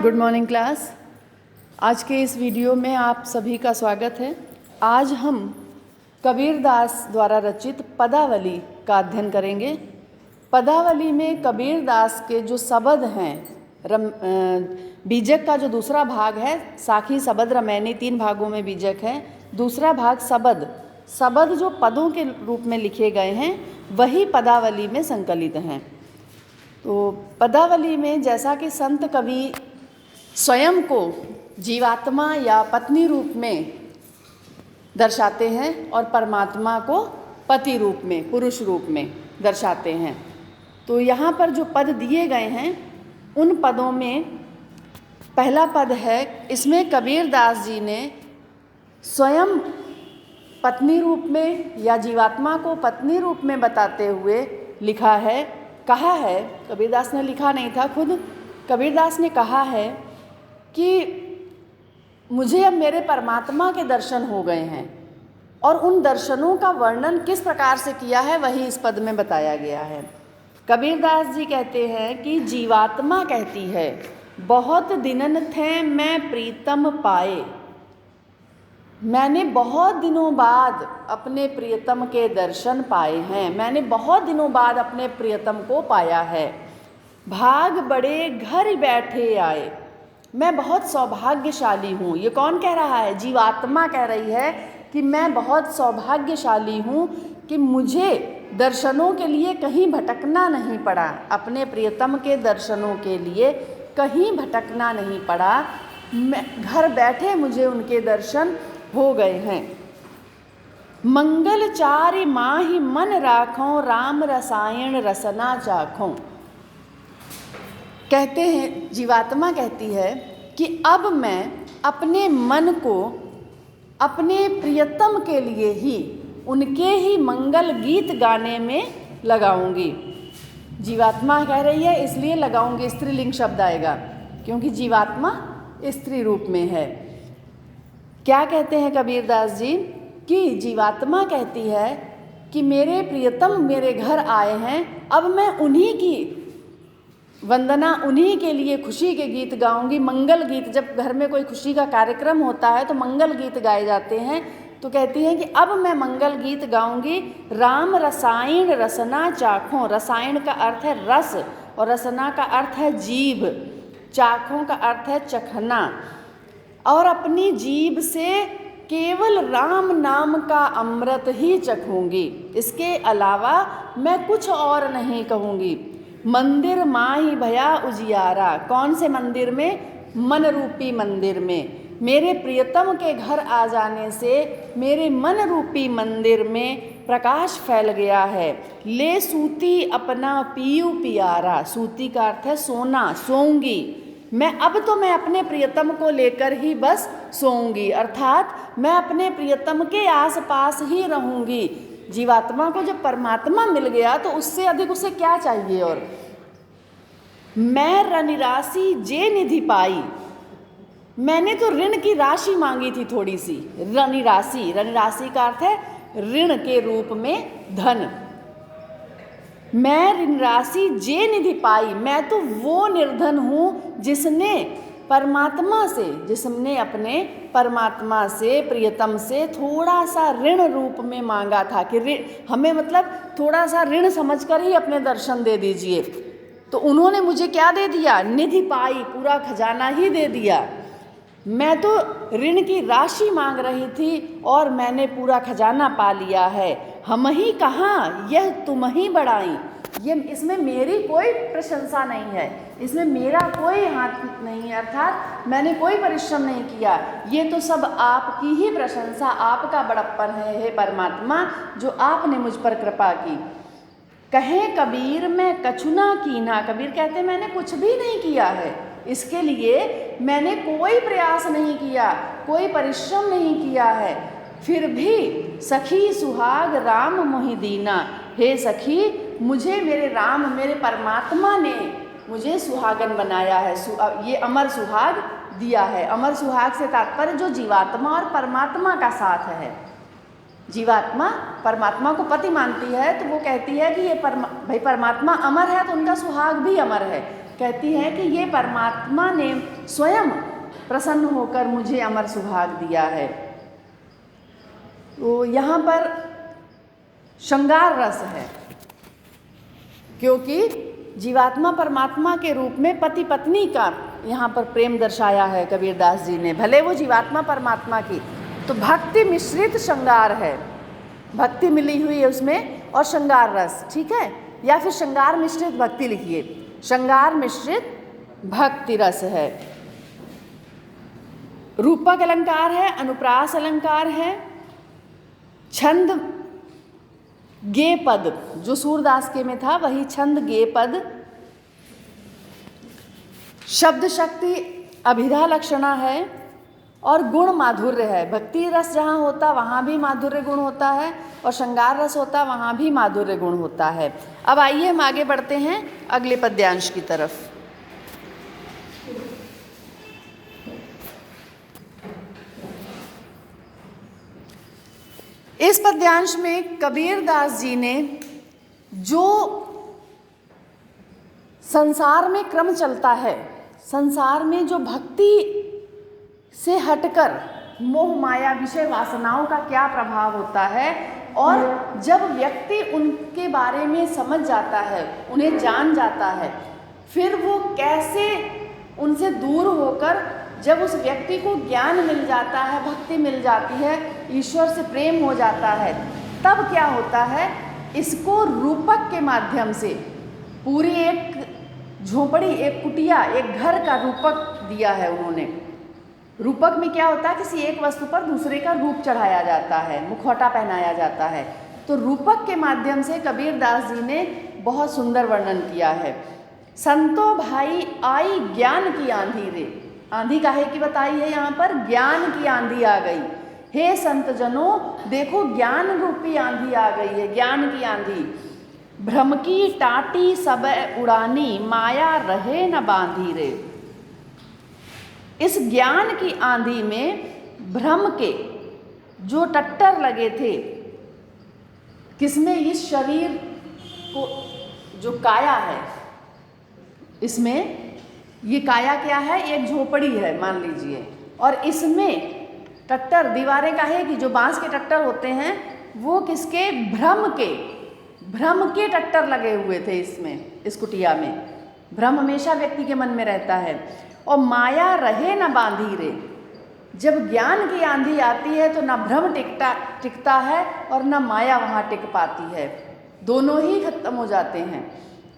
Good morning class. आज के इस वीडियो में आप सभी का स्वागत है। आज हम कबीरदास द्वारा रचित पदावली का अध्ययन करेंगे। पदावली में कबीरदास के जो शब्द हैं, बीजक का जो दूसरा भाग है, साखी शब्द रमैनी, 3 भागों में बीजक है। दूसरा भाग शब्द जो पदों के रूप में लिखे गए हैं वही पदावली में संकलित हैं। तो पदावली में जैसा कि संत कवि स्वयं को जीवात्मा या पत्नी रूप में दर्शाते हैं और परमात्मा को पति रूप में, पुरुष रूप में दर्शाते हैं, तो यहाँ पर जो पद दिए गए हैं उन पदों में पहला पद है, इसमें कबीरदास जी ने स्वयं पत्नी रूप में या जीवात्मा को पत्नी रूप में बताते हुए लिखा है, कहा है। कबीरदास ने लिखा नहीं था, खुद कबीरदास ने कहा है कि मुझे अब मेरे परमात्मा के दर्शन हो गए हैं, और उन दर्शनों का वर्णन किस प्रकार से किया है वही इस पद में बताया गया है। कबीरदास जी कहते हैं कि जीवात्मा कहती है, बहुत दिनन थे मैं प्रीतम पाए, मैंने बहुत दिनों बाद अपने प्रियतम के दर्शन पाए हैं, मैंने बहुत दिनों बाद अपने प्रियतम को पाया है। भाग बड़े घर बैठे आए, मैं बहुत सौभाग्यशाली हूँ। ये कौन कह रहा है? जीवात्मा कह रही है कि मैं बहुत सौभाग्यशाली हूँ कि मुझे दर्शनों के लिए कहीं भटकना नहीं पड़ा, अपने प्रियतम के दर्शनों के लिए कहीं भटकना नहीं पड़ा, मैं घर बैठे मुझे उनके दर्शन हो गए हैं। मंगल चारि माहि मन राखों, राम रसायन रसना चाखों। कहते हैं, जीवात्मा कहती है कि अब मैं अपने मन को अपने प्रियतम के लिए ही, उनके ही मंगल गीत गाने में लगाऊंगी। जीवात्मा कह रही है, इसलिए लगाऊंगी, स्त्रीलिंग शब्द आएगा क्योंकि जीवात्मा स्त्री रूप में है। क्या कहते हैं कबीरदास जी कि जीवात्मा कहती है कि मेरे प्रियतम मेरे घर आए हैं, अब मैं उन्हीं की वंदना, उन्हीं के लिए खुशी के गीत गाऊंगी। मंगल गीत, जब घर में कोई खुशी का कार्यक्रम होता है तो मंगल गीत गाए जाते हैं, तो कहती हैं कि अब मैं मंगल गीत गाऊंगी। राम रसायन रसना चाखों, रसायन का अर्थ है रस और रसना का अर्थ है जीभ, चाखों का अर्थ है चखना, और अपनी जीभ से केवल राम नाम का अमृत ही चखूंगी, इसके अलावा मैं कुछ और नहीं कहूँगी। मंदिर माही भया उजियारा, कौन से मंदिर में? मन रूपी मंदिर में। मेरे प्रियतम के घर आ जाने से मेरे मन रूपी मंदिर में प्रकाश फैल गया है। ले सूती अपना पीयू पियारा, सूती का अर्थ है सोना, सोऊंगी मैं, अब तो मैं अपने प्रियतम को लेकर ही बस सोऊंगी, अर्थात मैं अपने प्रियतम के आसपास ही रहूंगी। जीवात्मा को जब परमात्मा मिल गया तो उससे अधिक उसे क्या चाहिए? और मैं रनिराशि जे निधि पाई, मैंने तो ऋण की राशि मांगी थी थोड़ी सी। रनिराशि, रनिराशि का अर्थ है ऋण के रूप में धन। मैं ऋण राशि जे निधि पाई, मैं तो वो निर्धन हूँ जिसने परमात्मा से, जिसने अपने परमात्मा से, प्रियतम से थोड़ा सा ऋण रूप में मांगा था कि हमें मतलब थोड़ा सा ऋण समझकर ही अपने दर्शन दे दीजिए, तो उन्होंने मुझे क्या दे दिया? निधि पाई, पूरा खजाना ही दे दिया। मैं तो ऋण की राशि मांग रही थी और मैंने पूरा खजाना पा लिया है। हम ही कहाँ, यह तुम ही बढ़ाई, ये इसमें मेरी कोई प्रशंसा नहीं है, इसमें मेरा कोई हाथ नहीं है, अर्थात मैंने कोई परिश्रम नहीं किया, ये तो सब आपकी ही प्रशंसा, आपका बड़प्पन है हे परमात्मा, जो आपने मुझ पर कृपा की। कहें कबीर मैं कछुना कीना, कबीर कहते मैंने कुछ भी नहीं किया है, इसके लिए मैंने कोई प्रयास नहीं किया, कोई परिश्रम नहीं किया है, फिर भी सखी सुहाग राम मोहि दीना, हे सखी मुझे मेरे राम, मेरे परमात्मा ने मुझे सुहागन बनाया है, ये अमर सुहाग दिया है। अमर सुहाग से तात्पर्य जो जीवात्मा और परमात्मा का साथ है। जीवात्मा परमात्मा को पति मानती है तो वो कहती है कि ये भाई परमात्मा अमर है तो उनका सुहाग भी अमर है, कहती है कि ये परमात्मा ने स्वयं प्रसन्न होकर मुझे अमर सुभाग दिया है। तो यहाँ पर श्रृंगार रस है, क्योंकि जीवात्मा परमात्मा के रूप में पति पत्नी का यहाँ पर प्रेम दर्शाया है कबीरदास जी ने। भले वो जीवात्मा परमात्मा की, तो भक्ति मिश्रित श्रृंगार है, भक्ति मिली हुई है उसमें, और श्रृंगार रस, ठीक है, या फिर श्रृंगार मिश्रित भक्ति लिखिए, श्रृंगार मिश्रित भक्ति रस है। रूपक अलंकार है, अनुप्रास अलंकार है, छंद गे पद जो सूरदास के में था वही छंद गे पद, शब्द शक्ति अभिधा लक्षणा है, और गुण माधुर्य है। भक्ति रस जहाँ होता वहाँ भी माधुर्य गुण होता है, और श्रृंगार रस होता वहाँ भी माधुर्य गुण होता है। अब आइए हम आगे बढ़ते हैं अगले पद्यांश की तरफ। इस पद्यांश में कबीरदास जी ने जो संसार में क्रम चलता है, संसार में जो भक्ति से हटकर मोह माया विषय वासनाओं का क्या प्रभाव होता है, और जब व्यक्ति उनके बारे में समझ जाता है, उन्हें जान जाता है, फिर वो कैसे उनसे दूर होकर जब उस व्यक्ति को ज्ञान मिल जाता है, भक्ति मिल जाती है, ईश्वर से प्रेम हो जाता है, तब क्या होता है, इसको रूपक के माध्यम से पूरी एक झोपड़ी, एक कुटिया, एक घर का रूपक दिया है उन्होंने। रूपक में क्या होता है, किसी एक वस्तु पर दूसरे का रूप चढ़ाया जाता है, मुखौटा पहनाया जाता है। तो रूपक के माध्यम से कबीरदास जी ने बहुत सुंदर वर्णन किया है। संतो भाई आई ज्ञान की आंधी रे, आंधी काहे की बताई है यहाँ पर, ज्ञान की आंधी आ गई। हे संत जनों, देखो ज्ञान रूपी आंधी आ गई है, ज्ञान की आंधी। भ्रम की टाटी सब उड़ानी, माया रहे न बांधी रे। इस ज्ञान की आंधी में भ्रम के जो टट्टर लगे थे, किसमें, इस शरीर को जो काया है, इसमें ये काया क्या है, एक झोपड़ी है मान लीजिए, और इसमें टट्टर, दीवारें काहे की, जो बांस के टट्टर होते हैं वो किसके, भ्रम के टट्टर लगे हुए थे इसमें, इस कुटिया में। भ्रम हमेशा व्यक्ति के मन में रहता है। और माया रहे न बांधी रे, जब ज्ञान की आंधी आती है तो ना भ्रम टिकता है और ना माया वहाँ टिक पाती है, दोनों ही खत्म हो जाते हैं।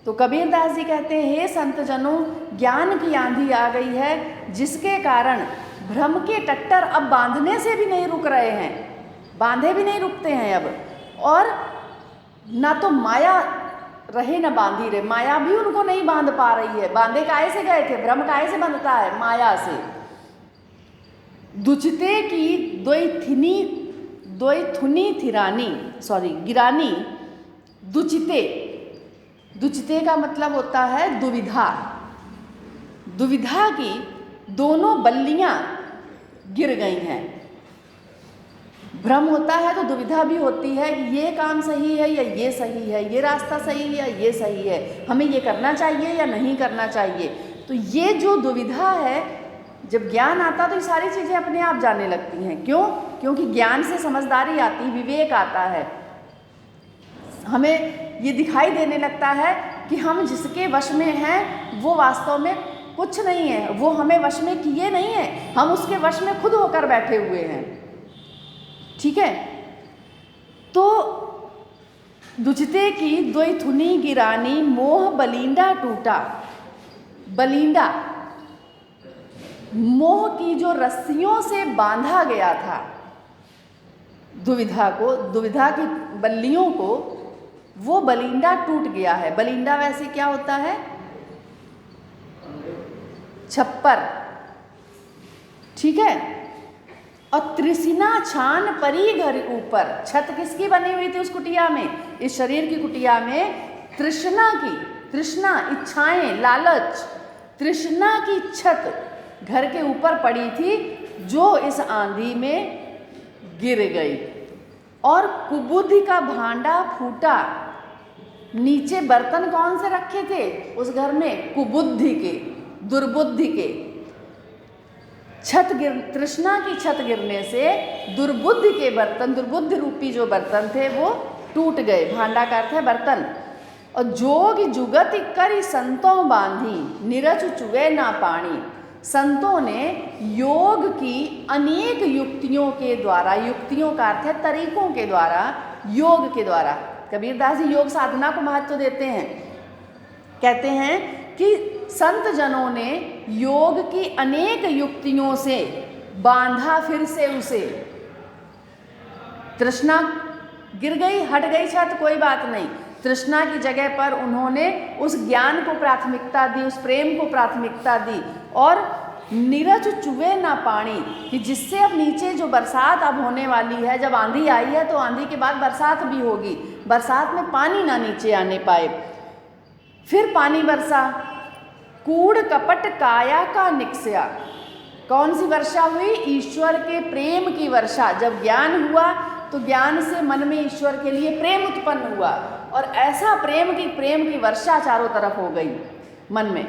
तो कबीरदास जी कहते हैं, हे संत जनों, ज्ञान की आंधी आ गई है, जिसके कारण भ्रम के टट्टर अब बांधने से भी नहीं रुक रहे हैं, बांधे भी नहीं रुकते हैं अब, और ना तो माया रहे न बांधी रे, माया भी उनको नहीं बांध पा रही है। बांधे काहे से गए थे, भ्रम काहे से बंधता है, माया से। दुचते की दोई थुनी गिरानी, दुचिते का मतलब होता है दुविधा, दुविधा की दोनों बल्लियां गिर गई हैं। भ्रम होता है तो दुविधा भी होती है कि ये काम सही है या ये सही है, ये रास्ता सही है या ये सही है, हमें ये करना चाहिए या नहीं करना चाहिए। तो ये जो दुविधा है, जब ज्ञान आता तो ये सारी चीज़ें अपने आप जाने लगती हैं। क्यों? क्योंकि ज्ञान से समझदारी आती, विवेक आता है, हमें ये दिखाई देने लगता है कि हम जिसके वश में हैं वो वास्तव में कुछ नहीं है, वो हमें वश में किए नहीं है, हम उसके वश में खुद होकर बैठे हुए हैं। ठीक है, तो दुचते की दोई थुनी गिरानी, मोह बलिंडा टूटा। बलिंडा, मोह की जो रस्सियों से बांधा गया था दुविधा को, दुविधा की बल्लियों को, वो बलिंडा टूट गया है। बलिंडा वैसे क्या होता है, छप्पर, ठीक है। और त्रिसिना छान परी घर ऊपर, छत किसकी बनी हुई थी उस कुटिया में, इस शरीर की कुटिया में तृष्णा की, तृष्णा, इच्छाएं, लालच, तृष्णा की छत घर के ऊपर पड़ी थी, जो इस आंधी में गिर गई। और कुबुद्धि का भांडा फूटा, नीचे बर्तन कौन से रखे थे उस घर में? कुबुद्धि के, दुर्बुद्धि के। तृष्णा की छत गिरने से दुर्बुद्धि के बर्तन, दुर्बुद्धि रूपी जो बर्तन थे वो टूट गए। भांडा का अर्थ है बर्तन। और जोग जुगति करी संतों बांधी, निरच चुवे ना पानी। संतों ने योग की अनेक युक्तियों के द्वारा, युक्तियों का अर्थ है तरीकों के द्वारा, योग के द्वारा, कबीरदास जी योग साधना को महत्व देते हैं। कहते हैं कि संत जनों ने योग की अनेक युक्तियों से बांधा फिर से उसे। तृष्णा गिर गई, हट गई छत, कोई बात नहीं, तृष्णा की जगह पर उन्होंने उस ज्ञान को प्राथमिकता दी, उस प्रेम को प्राथमिकता दी। और नीरज चुवे ना पानी, कि जिससे अब नीचे जो बरसात अब होने वाली है, जब आंधी आई है तो आंधी के बाद बरसात भी होगी, बरसात में पानी ना नीचे आने पाए। फिर पानी बरसा, कूड़ कपट काया का निकस्या। कौन सी वर्षा हुई? ईश्वर के प्रेम की वर्षा। जब ज्ञान हुआ तो ज्ञान से मन में ईश्वर के लिए प्रेम उत्पन्न हुआ, और ऐसा प्रेम की वर्षा चारों तरफ हो गई मन में।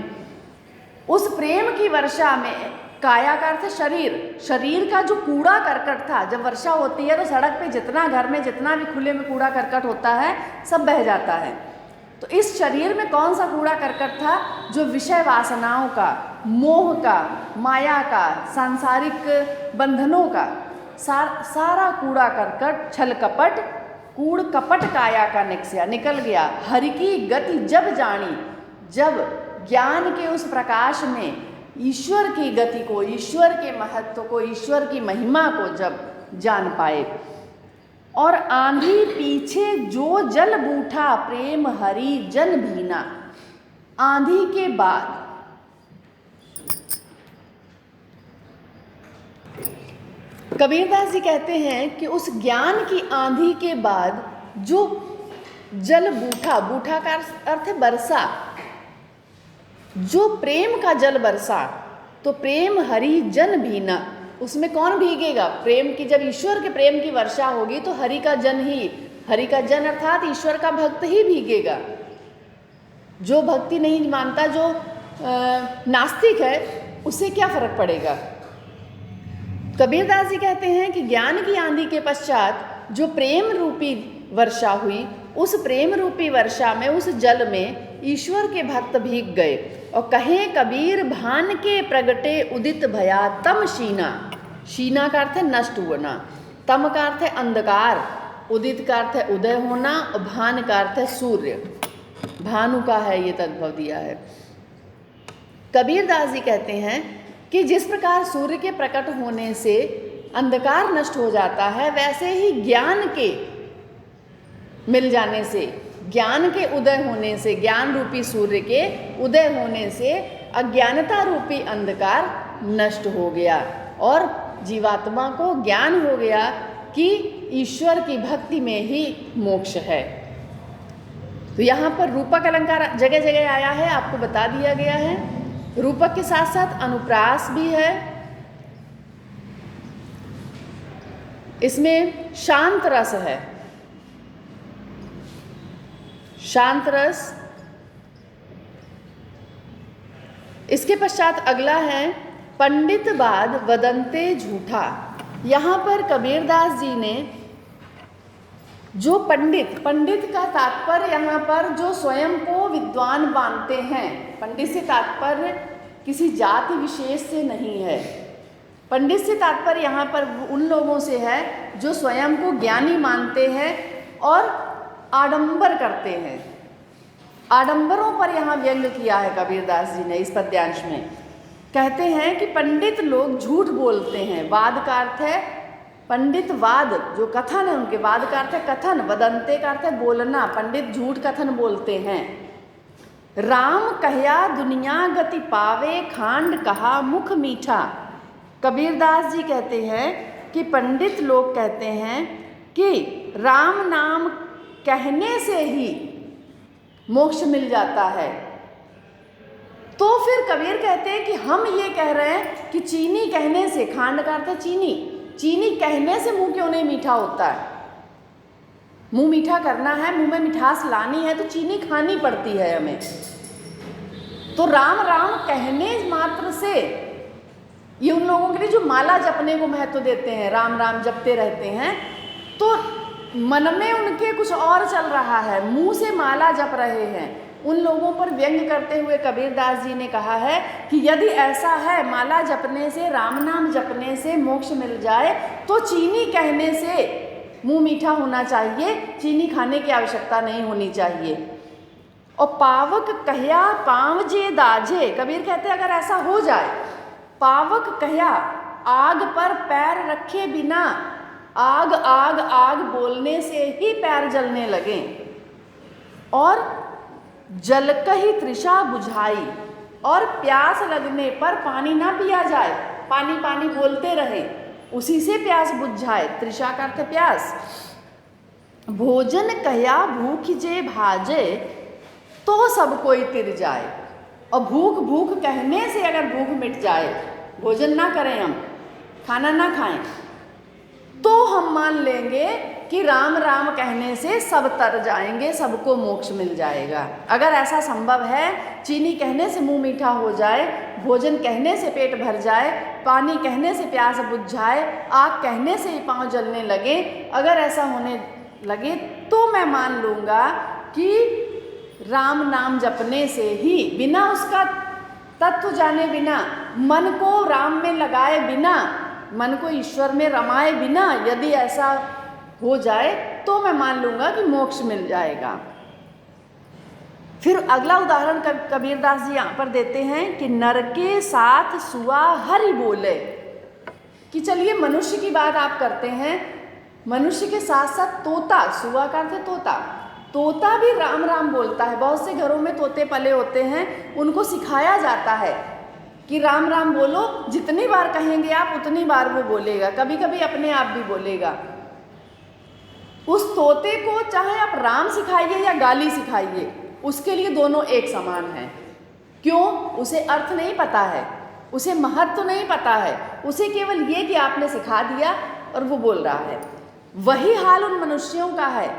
उस प्रेम की वर्षा में काया का अर्थ शरीर, शरीर का जो कूड़ा करकट था, जब वर्षा होती है तो सड़क पे जितना, घर में जितना भी खुले में कूड़ा करकट होता है सब बह जाता है। तो इस शरीर में कौन सा कूड़ा करकट था? जो विषय वासनाओं का, मोह का, माया का, सांसारिक बंधनों का सारा कूड़ा करकट, छल कपट, कूड़ कपट काया का निकस्या, निकल गया। हरि की गति जब जानी, जब ज्ञान के उस प्रकाश में ईश्वर की गति को, ईश्वर के महत्व को, ईश्वर की महिमा को जब जान पाए। और आंधी पीछे जो जल बूठा, प्रेम हरि जन भीना। आंधी के बाद कबीरदास जी कहते हैं कि उस ज्ञान की आंधी के बाद जो जल बूठा, बूठा का अर्थ है वर्षा, जो प्रेम का जल बरसा, तो प्रेम हरि जन भीना, उसमें कौन भीगेगा? प्रेम की, जब ईश्वर के प्रेम की वर्षा होगी तो हरि का जन ही, हरि का जन अर्थात ईश्वर का भक्त ही भीगेगा। जो भक्ति नहीं मानता, जो नास्तिक है, उसे क्या फर्क पड़ेगा? कबीरदास जी कहते हैं कि ज्ञान की आंधी के पश्चात जो प्रेम रूपी वर्षा हुई, उस प्रेम रूपी वर्षा में, उस जल में ईश्वर के भक्त भीग गए। और कहे कबीर भान के प्रगटे उदित भया तम शीना। शीना का अर्थ है नष्ट होना, तम का अर्थ है अंधकार, उदित का अर्थ है उदय होना, और भान का अर्थ है सूर्य, भानु का है ये तद्भव दिया है। कबीरदास जी कहते हैं कि जिस प्रकार सूर्य के प्रकट होने से अंधकार नष्ट हो जाता है, वैसे ही ज्ञान के मिल जाने से, ज्ञान के उदय होने से, ज्ञान रूपी सूर्य के उदय होने से अज्ञानता रूपी अंधकार नष्ट हो गया और जीवात्मा को ज्ञान हो गया कि ईश्वर की भक्ति में ही मोक्ष है। तो यहाँ पर रूपक अलंकार जगह जगह आया है, आपको बता दिया गया है। रूपक के साथ साथ अनुप्रास भी है। इसमें शांत रस है, शांत रस। इसके पश्चात अगला है पंडित बाद वदंते झूठा। यहाँ पर कबीरदास जी ने जो पंडित, पंडित का तात्पर्य यहाँ पर जो स्वयं को विद्वान मानते हैं, पंडित से तात्पर्य किसी जाति विशेष से नहीं है। पंडित से तात्पर्य यहाँ पर उन लोगों से है जो स्वयं को ज्ञानी मानते हैं और आडंबर करते हैं। आडंबरों पर यहाँ व्यंग किया है कबीरदास जी ने इस पद्यांश में। कहते हैं कि पंडित लोग झूठ बोलते हैं। वाद का अर्थ है पंडित, वाद जो कथन है उनके, वाद का अर्थ है कथन, वदंते का अर्थ है बोलना। पंडित झूठ कथन बोलते हैं। राम कहया दुनिया गति पावे, खांड कहा मुख मीठा। कबीरदास जी कहते हैं कि पंडित लोग कहते हैं कि राम नाम कहने से ही मोक्ष मिल जाता है। तो फिर कबीर कहते हैं कि हम ये कह रहे हैं कि चीनी कहने से, खांड का अर्थ है चीनी, चीनी कहने से मुंह क्यों नहीं मीठा होता है। मुंह मीठा करना है, मुंह में मिठास लानी है तो चीनी खानी पड़ती है हमें। तो राम राम कहने मात्र से, ये उन लोगों के लिए जो माला जपने को महत्व देते हैं, राम राम जपते रहते हैं, तो मन में उनके कुछ और चल रहा है, मुंह से माला जप रहे हैं। उन लोगों पर व्यंग करते हुए कबीरदास जी ने कहा है कि यदि ऐसा है, माला जपने से, राम नाम जपने से मोक्ष मिल जाए, तो चीनी कहने से मुंह मीठा होना चाहिए, चीनी खाने की आवश्यकता नहीं होनी चाहिए। और पावक कहया पाँव जे दाझे, कबीर कहते हैं अगर ऐसा हो जाए, पावक कहया, आग पर पैर रखे बिना, आग आग आग बोलने से ही पैर जलने लगे, और जल कही तृषा बुझाई, और प्यास लगने पर पानी ना पिया जाए, पानी पानी बोलते रहे, उसी से प्यास बुझ जाए, तृषा का अर्थ प्यास। भोजन कहया भूख जे भाजे, तो सब कोई तिर जाए, और भूख भूख कहने से अगर भूख मिट जाए, भोजन ना करें हम, खाना ना खाएं, तो हम मान लेंगे कि राम राम कहने से सब तर जाएंगे, सबको मोक्ष मिल जाएगा। अगर ऐसा संभव है, चीनी कहने से मुंह मीठा हो जाए, भोजन कहने से पेट भर जाए, पानी कहने से प्यास बुझ जाए, आग कहने से ही पाँव जलने लगे, अगर ऐसा होने लगे तो मैं मान लूँगा कि राम नाम जपने से ही, बिना उसका तत्व जाने बिना, मन को राम में लगाए बिना, मन को ईश्वर में रमाए बिना यदि ऐसा हो जाए, तो मैं मान लूँगा कि मोक्ष मिल जाएगा। फिर अगला उदाहरण कबीरदास जी यहाँ पर देते हैं कि नर के साथ सुआ हरि बोले, कि चलिए मनुष्य की बात आप करते हैं, मनुष्य के साथ साथ तोता, सुआ का अर्थ तोता, तोता भी राम राम बोलता है। बहुत से घरों में तोते पले होते हैं, उनको सिखाया जाता है कि राम राम बोलो, जितनी बार कहेंगे आप उतनी बार वो बोलेगा, कभी कभी अपने आप भी बोलेगा। उस तोते को चाहे आप राम सिखाइए या गाली सिखाइए, उसके लिए दोनों एक समान हैं। क्यों? उसे अर्थ नहीं पता है, उसे महत्व नहीं पता है, उसे केवल ये कि आपने सिखा दिया और वो बोल रहा है। वही हाल उन मनुष्यों का है।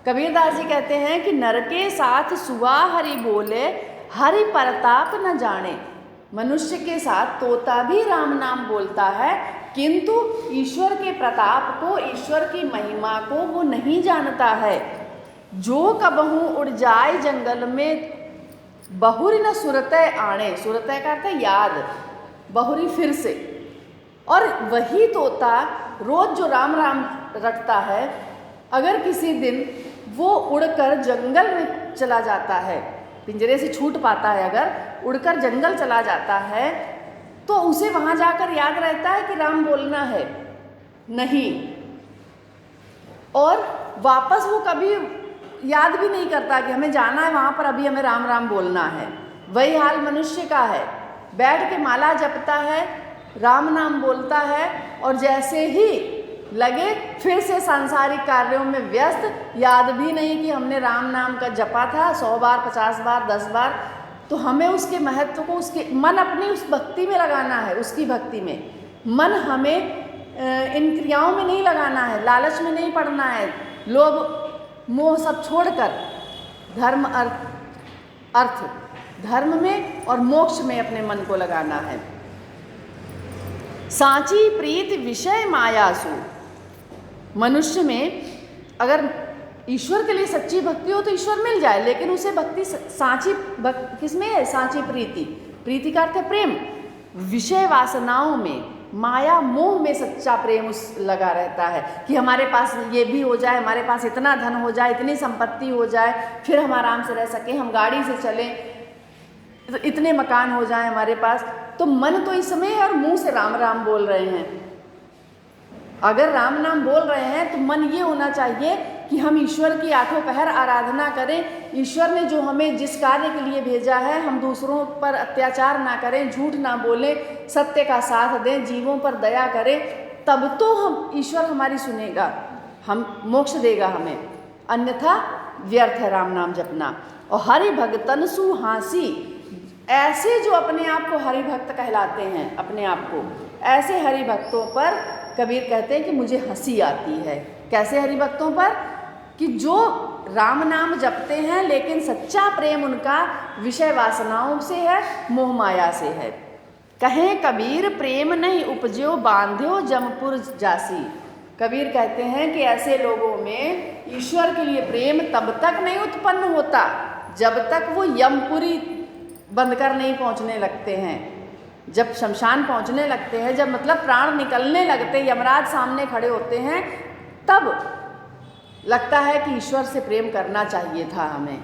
कबीरदास जी कहते हैं कि नर के साथ सुआ हरि बोले, हरि परताप न जाने। मनुष्य के साथ तोता भी राम नाम बोलता है, किंतु ईश्वर के प्रताप को, ईश्वर की महिमा को वो नहीं जानता है। जो कबहू उड़ जाए जंगल में, बहुरी न सुरतय आणे, सुरतय का अर्थ है याद, बहुरी फिर से। और वही तोता रोज जो राम राम रटता है, अगर किसी दिन वो उड़कर जंगल में चला जाता है, पिंजरे से छूट पाता है, अगर उड़कर जंगल चला जाता है, तो उसे वहाँ जाकर याद रहता है कि राम बोलना है? नहीं। और वापस वो कभी याद भी नहीं करता कि हमें जाना है वहाँ पर, अभी हमें राम राम बोलना है। वही हाल मनुष्य का है, बैठ के माला जपता है, राम नाम बोलता है, और जैसे ही लगे फिर से सांसारिक कार्यों में व्यस्त, याद भी नहीं कि हमने राम नाम का जपा था 100 बार, 50 बार, 10 बार। तो हमें उसके महत्व को, उसके मन अपनी उस भक्ति में लगाना है, उसकी भक्ति में। मन हमें इन क्रियाओं में नहीं लगाना है, लालच में नहीं पड़ना है, लोभ मोह सब छोड़कर धर्म अर्थ धर्म में और मोक्ष में अपने मन को लगाना है। सांची प्रीति विषय मायासु, मनुष्य में अगर ईश्वर के लिए सच्ची भक्ति हो तो ईश्वर मिल जाए, लेकिन उसे भक्ति सांची किसमें है? सांची प्रीति, प्रीति का अर्थ है प्रेम। विषय वासनाओं में, माया मोह में सच्चा प्रेम उस लगा रहता है कि हमारे पास ये भी हो जाए, हमारे पास इतना धन हो जाए, इतनी संपत्ति हो जाए, फिर हम आराम से रह सकें, हम गाड़ी से चलें, तो इतने मकान हो जाए हमारे पास। तो मन तो इस समय है और मुंह से राम राम बोल रहे हैं। अगर राम नाम बोल रहे हैं तो मन ये होना चाहिए कि हम ईश्वर की आठों पहर आराधना करें, ईश्वर ने जो हमें जिस कार्य के लिए भेजा है, हम दूसरों पर अत्याचार ना करें, झूठ ना बोलें, सत्य का साथ दें, जीवों पर दया करें, तब तो हम ईश्वर हमारी सुनेगा, हम मोक्ष देगा हमें, अन्यथा व्यर्थ है राम नाम जपना। और हरि भगतन सुहासी, ऐसे जो अपने आप को हरि भक्त कहलाते हैं, अपने आप को, ऐसे हरि भक्तों पर कबीर कहते हैं कि मुझे हंसी आती है। कैसे हरि भक्तों पर? कि जो राम नाम जपते हैं लेकिन सच्चा प्रेम उनका विषय वासनाओं से है, मोह माया से है। कहें कबीर प्रेम नहीं उपज्यो बांध्यो जमपुर जासी। कबीर कहते हैं कि ऐसे लोगों में ईश्वर के लिए प्रेम तब तक नहीं उत्पन्न होता जब तक वो यमपुरी बंधकर नहीं पहुंचने लगते हैं। जब शमशान पहुंचने लगते हैं, जब मतलब प्राण निकलने लगते, यमराज सामने खड़े होते हैं, तब लगता है कि ईश्वर से प्रेम करना चाहिए था हमें।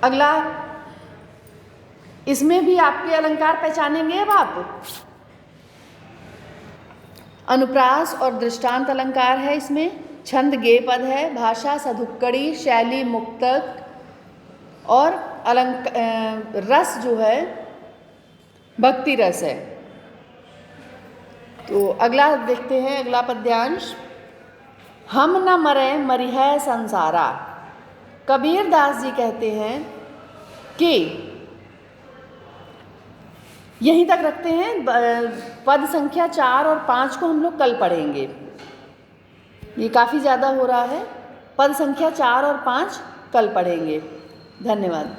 अगला, इसमें भी आपके अलंकार पहचानेंगे अब आप। अनुप्रास और दृष्टांत अलंकार है इसमें, छंद गे पद है, भाषा सधुक्कड़ी, शैली मुक्तक और रस जो है भक्ति रस है। तो अगला देखते हैं, अगला पद्यांश। हम न मरे मरिह संसारा। कबीर दास जी कहते हैं कि यहीं तक रखते हैं, पद संख्या 4 और 5 को हम लोग कल पढ़ेंगे, ये काफ़ी ज़्यादा हो रहा है। पद संख्या 4 और 5 कल पढ़ेंगे। धन्यवाद।